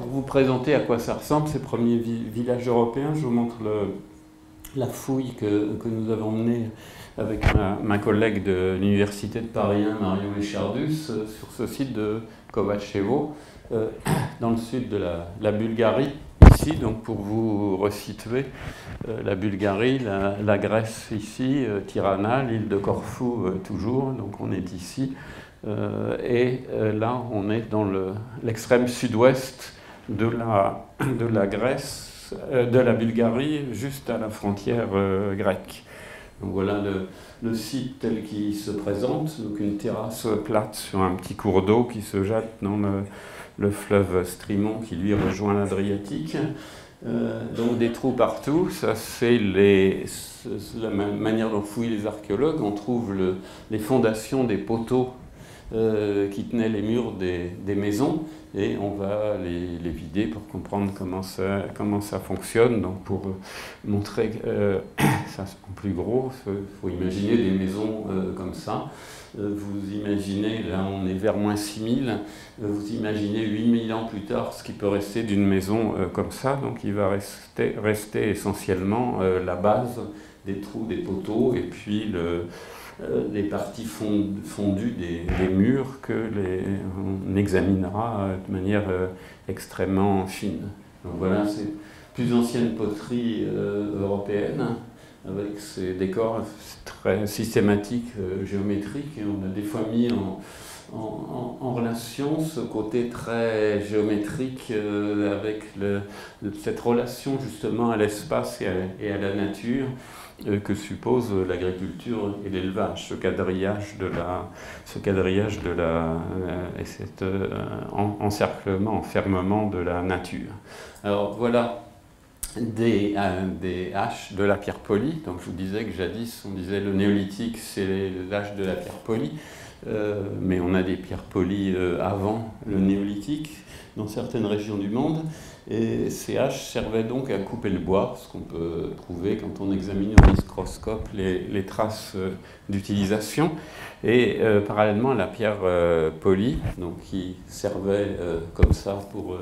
pour vous présenter à quoi ça ressemble, ces premiers villages européens, je vous montre la fouille que nous avons menée avec ma collègue de l'Université de Paris 1, Marion Léchardus, sur ce site de Kovačevo, dans le sud de la Bulgarie. Ici, donc pour vous resituer, la Bulgarie, la Grèce ici, Tirana, l'île de Corfou toujours, donc on est ici. Et là, on est dans l'extrême sud-ouest de la Grèce, de la Bulgarie, juste à la frontière grecque. Donc voilà le site tel qu'il se présente, donc une terrasse plate sur un petit cours d'eau qui se jette dans le fleuve Strymon qui lui rejoint l'Adriatique. Donc des trous partout, ça c'est la manière dont fouillent les archéologues. On trouve les fondations des poteaux qui tenaient les murs des maisons, et on va les vider pour comprendre comment ça fonctionne. Donc pour montrer ça en plus gros, il faut imaginer des maisons comme ça. Vous imaginez, là on est vers moins 6000, vous imaginez 8000 ans plus tard ce qui peut rester d'une maison comme ça. Donc il va rester essentiellement la base des trous des poteaux, et puis les parties fondues des murs on examinera de manière extrêmement fine. Donc voilà, c'est plus ancienne poterie européenne, avec ces décors très systématiques, géométriques, et on a des fois mis en relation ce côté très géométrique avec cette relation justement à l'espace et à la nature que suppose l'agriculture et l'élevage, ce quadrillage et cet enfermement de la nature. Alors voilà des haches de la pierre polie. Donc je vous disais que jadis on disait le néolithique c'est l'âge de la pierre polie, mais on a des pierres polies avant le néolithique dans certaines régions du monde. Et ces haches servaient donc à couper le bois, ce qu'on peut trouver quand on examine au microscope les traces d'utilisation. Et parallèlement à la pierre polie, donc qui servait comme ça pour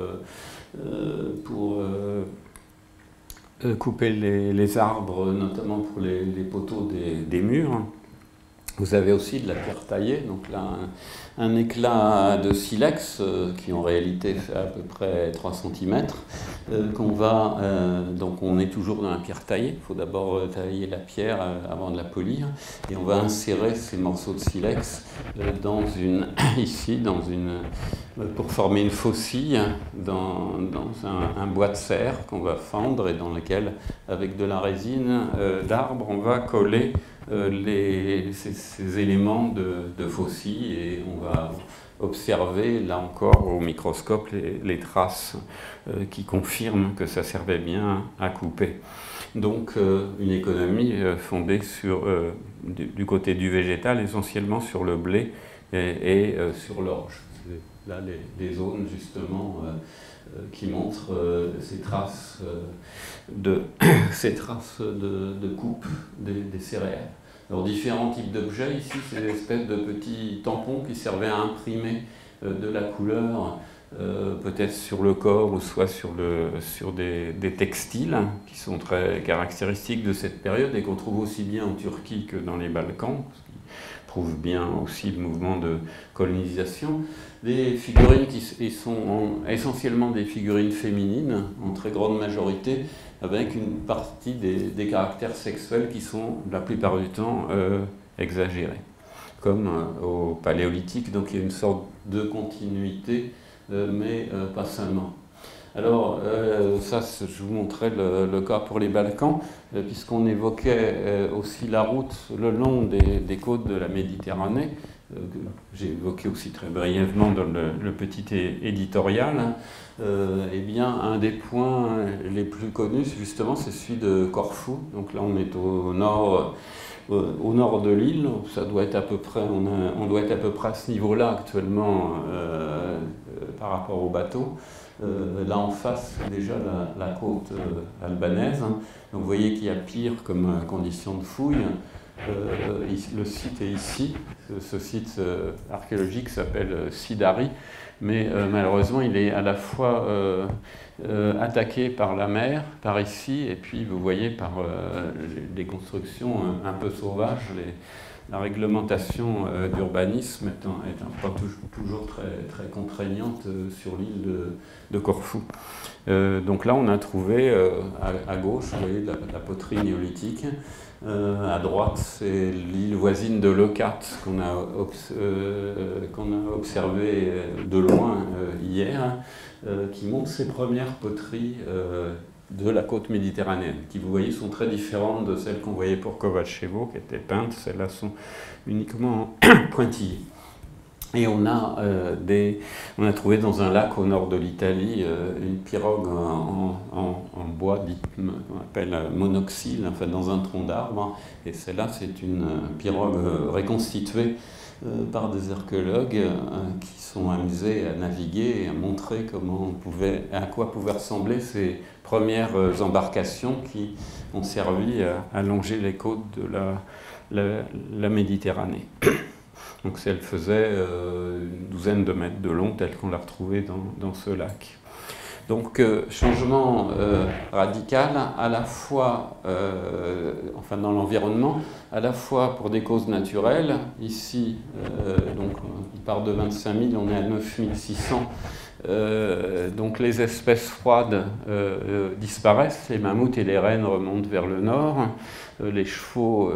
couper les arbres, notamment pour les poteaux des murs. Vous avez aussi de la pierre taillée, donc là un éclat de silex qui en réalité fait à peu près 3 cm, donc on est toujours dans la pierre taillée. Il faut d'abord tailler la pierre avant de la polir, et on va insérer ces morceaux de silex pour former une faucille dans un bois de serre qu'on va fendre, et dans lequel, avec de la résine d'arbre, on va coller ces éléments de faucille, et on va observer là encore au microscope les traces qui confirment que ça servait bien à couper. Donc une économie fondée du côté du végétal, essentiellement sur le blé et sur l'orge. Là les zones justement qui montrent ces traces de coupe des céréales. Alors différents types d'objets ici, c'est des espèces de petits tampons qui servaient à imprimer de la couleur, peut-être sur le corps ou soit sur des textiles qui sont très caractéristiques de cette période et qu'on trouve aussi bien en Turquie que dans les Balkans, ce qui prouve bien aussi le mouvement de colonisation. Des figurines qui sont essentiellement des figurines féminines, en très grande majorité, avec une partie des caractères sexuels qui sont la plupart du temps exagérés, comme au Paléolithique. Donc il y a une sorte de continuité, mais pas seulement. Alors ça, je vous montrais le cas pour les Balkans, puisqu'on évoquait aussi la route le long des côtes de la Méditerranée, que j'ai évoqué aussi très brièvement dans le petit éditorial. Eh bien, un des points les plus connus, justement, c'est celui de Corfou. Donc là, on est au nord de l'île. Ça doit être à peu près, on doit être à peu près à ce niveau-là actuellement par rapport au bateau. Là en face, c'est déjà la côte albanaise. Donc vous voyez qu'il y a pire comme condition de fouille. Le site est ici. Ce site archéologique s'appelle Sidari, mais malheureusement, il est à la fois attaqué par la mer, par ici, et puis vous voyez par des constructions un peu sauvages. La réglementation d'urbanisme étant pas toujours très contraignante sur l'île de Corfou. Donc là, on a trouvé à gauche, vous voyez, de la poterie néolithique. À droite, c'est l'île voisine de Leucate qu'on a observé de loin hier, qui montre ses premières poteries de la côte méditerranéenne, qui, vous voyez, sont très différentes de celles qu'on voyait pour Kovačevo, qui étaient peintes. Celles-là sont uniquement pointillées. Et on a trouvé dans un lac au nord de l'Italie une pirogue en bois, qu'on appelle monoxyle, enfin dans un tronc d'arbre. Et celle-là, c'est une pirogue reconstituée par des archéologues qui sont amusés à naviguer et à montrer à quoi pouvaient ressembler ces premières embarcations qui ont servi à longer les côtes de la Méditerranée. Donc elle faisait une douzaine de mètres de long, telle qu'on l'a retrouvée dans ce lac. Donc changement radical, à la fois, enfin dans l'environnement, à la fois pour des causes naturelles. Ici, donc il part de 25 000, on est à 9 600. Donc les espèces froides disparaissent, les mammouths et les rennes remontent vers le nord, les chevaux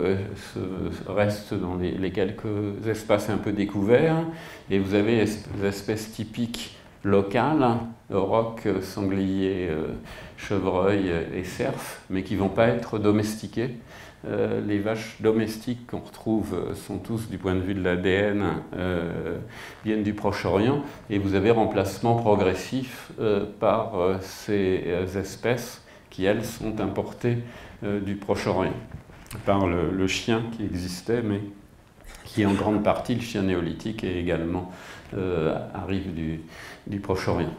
restent dans les quelques espaces un peu découverts, et vous avez les espèces typiques locales, rocs, sangliers, chevreuils et cerfs, mais qui ne vont pas être domestiqués. Les vaches domestiques qu'on retrouve sont tous, du point de vue de l'ADN, viennent du Proche-Orient, et vous avez remplacement progressif par ces espèces qui, elles, sont importées du Proche-Orient, par le chien qui existait, mais qui en grande partie, le chien néolithique, et également arrive du Proche-Orient.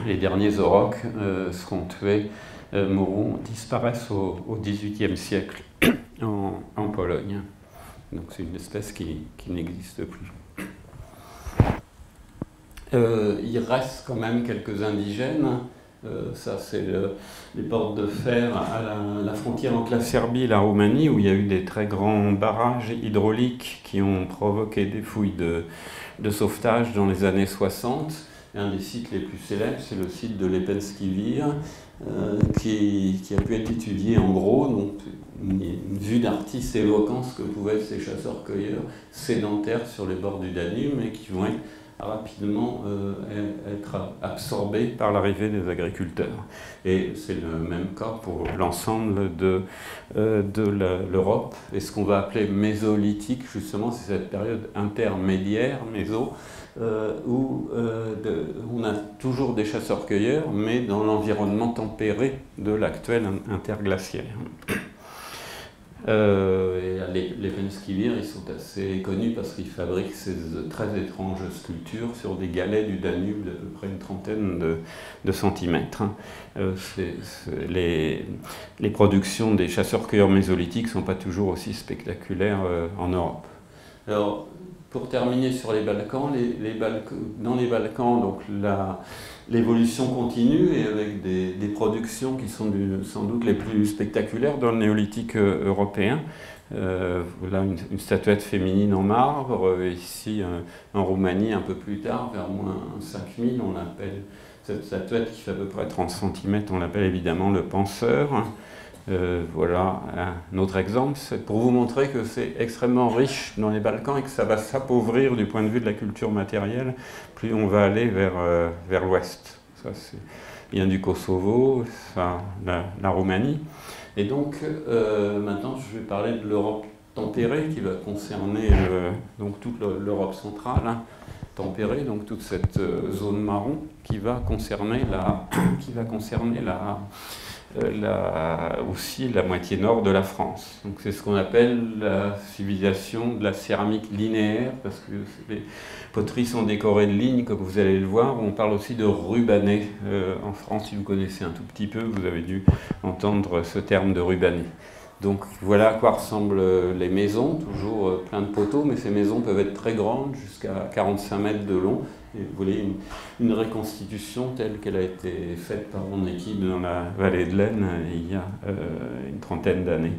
Les derniers aurochs seront tués, mourront, disparaissent au XVIIIe siècle en Pologne. Donc c'est une espèce qui n'existe plus. Il reste quand même quelques indigènes. Ça, c'est les portes de fer à la frontière entre la Serbie et la Roumanie, où il y a eu des très grands barrages hydrauliques qui ont provoqué des fouilles de sauvetage dans les années 60. Et un des sites les plus célèbres, c'est le site de Lepenski Vir, qui a pu être étudié en gros, donc une vue d'artiste évoquant ce que pouvaient être ces chasseurs-cueilleurs sédentaires sur les bords du Danube, mais qui vont être rapidement être absorbés par l'arrivée des agriculteurs. Et c'est le même cas pour l'ensemble de l'Europe. Et ce qu'on va appeler mésolithique, justement, c'est cette période intermédiaire, méso, où on a toujours des chasseurs-cueilleurs, mais dans l'environnement tempéré de l'actuel interglaciaire. Les Penskivir, ils sont assez connus parce qu'ils fabriquent ces très étranges sculptures sur des galets du Danube d'à peu près une trentaine de centimètres. Les productions des chasseurs-cueilleurs mésolithiques ne sont pas toujours aussi spectaculaires en Europe. Alors, pour terminer sur les Balkans, dans les Balkans, donc l'évolution continue, et avec des productions qui sont sans doute les plus spectaculaires dans le néolithique européen. Là, une statuette féminine en marbre. Ici, en Roumanie, un peu plus tard, vers moins 5000, on appelle cette statuette qui fait à peu près 30 cm, on l'appelle évidemment le penseur. Voilà un autre exemple, c'est pour vous montrer que c'est extrêmement riche dans les Balkans et que ça va s'appauvrir du point de vue de la culture matérielle plus on va aller vers l'ouest. Ça vient du Kosovo, ça, la Roumanie. Et donc maintenant je vais parler de l'Europe tempérée qui va concerner donc toute l'Europe centrale, tempérée, donc toute cette zone marron qui va concerner aussi la moitié nord de la France. Donc c'est ce qu'on appelle la civilisation de la céramique linéaire, parce que les poteries sont décorées de lignes, comme vous allez le voir. On parle aussi de rubané. En France, si vous connaissez un tout petit peu, vous avez dû entendre ce terme de rubané. Donc voilà à quoi ressemblent les maisons, toujours plein de poteaux, mais ces maisons peuvent être très grandes, jusqu'à 45 mètres de long. Et vous voyez une reconstitution telle qu'elle a été faite par mon équipe dans la vallée de l'Aisne il y a une trentaine d'années.